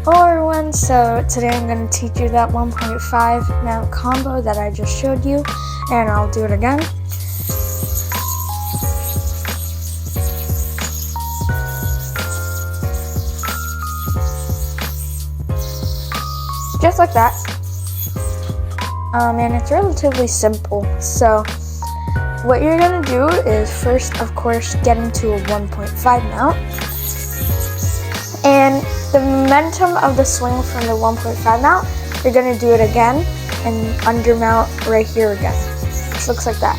Hello everyone, so today I'm going to teach you that 1.5 mount combo that I just showed you, and I'll do it again. Just like that. And it's relatively simple. So what you're going to do is first, of course, get into a 1.5 mount. And the momentum of the swing from the 1.5 mount, you're going to do it again and undermount right here again, which looks like that.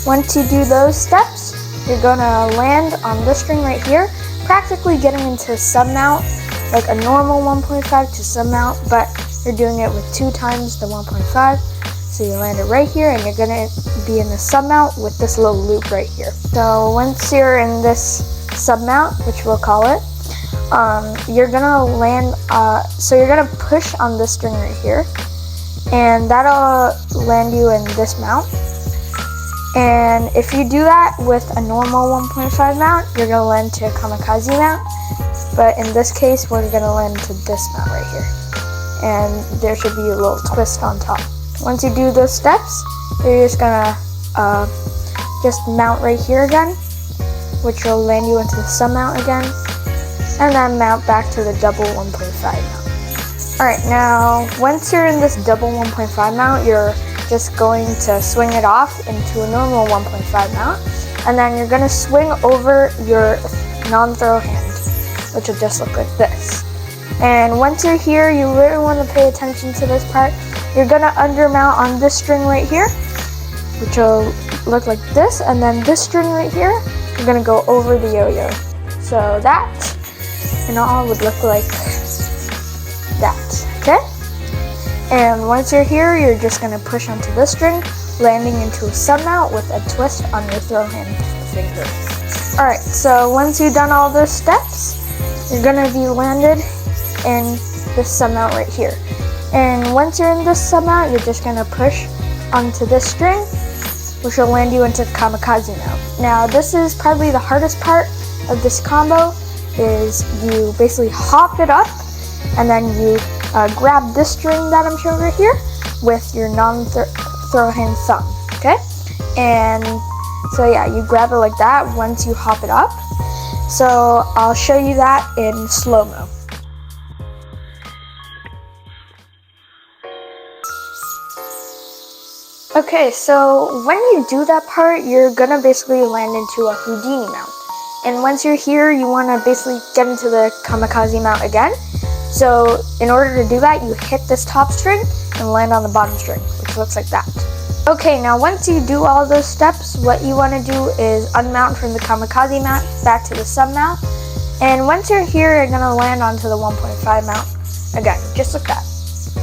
Once you do those steps, you're going to land on this string right here, practically getting into submount, like a normal 1.5 to submount, but you're doing it with 2 times the 1.5. So you land it right here, and you're going to be in the submount with this little loop right here. So once you're in this submount, which we'll call it, you're gonna land, so you're gonna push on this string right here, and that'll land you in this mount. And if you do that with a normal 1.5 mount, you're gonna land to a kamikaze mount, but in this case we're gonna land to this mount right here, and there should be a little twist on top. Once you do those steps, you're just gonna just mount right here again, which will land you into the submount again, and then mount back to the double 1.5 mount. Alright, now once you're in this double 1.5 mount, you're just going to swing it off into a normal 1.5 mount, and then you're going to swing over your non-throw hand, which will just look like this. And once you're here, you really want to pay attention to this part. You're going to undermount on this string right here, which will look like this, and then this string right here, you're going to go over the yo-yo. So that and all would look like that, okay? And once you're here, you're just gonna push onto this string, landing into a submount with a twist on your throw hand finger. Alright, so once you've done all those steps, you're gonna be landed in this submount right here. And once you're in this submount, you're just gonna push onto this string, which will land you into kamikaze mount. Now, this is probably the hardest part of this combo, is you basically hop it up, and then you grab this string that I'm showing right here with your non-throw hand thumb, okay? And so yeah, you grab it like that once you hop it up. So I'll show you that in slow-mo. Okay, so when you do that part, you're gonna basically land into a Houdini mount. And once you're here, you want to basically get into the kamikaze mount again. So in order to do that, you hit this top string and land on the bottom string, which looks like that. Okay, now once you do all those steps, what you want to do is unmount from the kamikaze mount back to the submount. And once you're here, you're going to land onto the 1.5 mount again, just like that.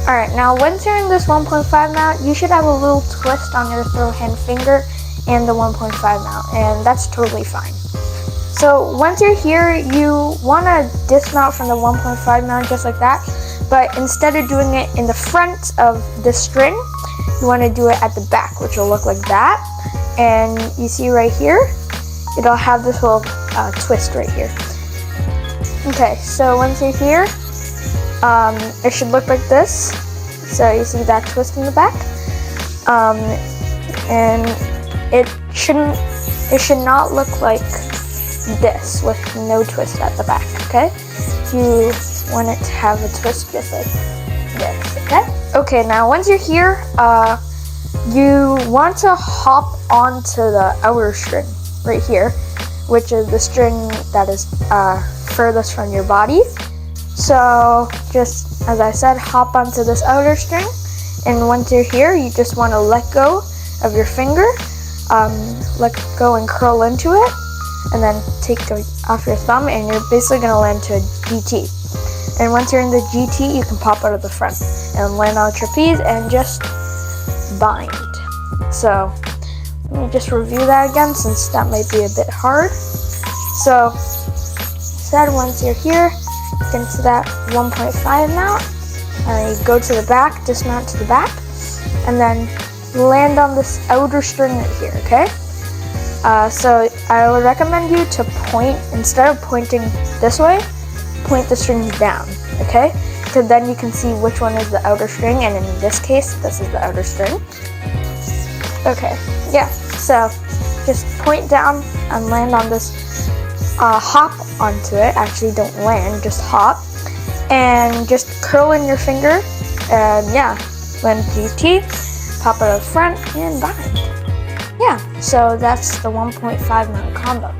Alright, now once you're in this 1.5 mount, you should have a little twist on your throw hand finger and the 1.5 mount, and that's totally fine. So once you're here, you want to dismount from the 1.5 mount just like that, but instead of doing it in the front of the string, you want to do it at the back, which will look like that. And you see right here, it'll have this little twist right here. Okay, so once you're here, it should look like this. So you see that twist in the back, and it should not look like this with no twist at the back, okay? You want it to have a twist just like this, okay? Okay, now once you're here, you want to hop onto the outer string right here, which is the string that is furthest from your body. So just as I said, hop onto this outer string, and once you're here, you just want to let go of your finger, let go and curl into it, and then take off your thumb, and you're basically going to land to a GT. And once you're in the GT, you can pop out of the front and land on a trapeze and just bind. So let me just review that again, since that might be a bit hard. So once you're here, get into that 1.5 mount, you go to the back, dismount to the back, and then land on this outer string right here, okay? So I would recommend you to point, instead of pointing this way, point the strings down, okay? So then you can see which one is the outer string, and in this case, this is the outer string. Okay, yeah, so just point down and land on this, hop onto it. Actually, don't land, just hop. And just curl in your finger, and yeah, land GT, pop out of front, and bind. Yeah, so that's the 1.5 mount combo.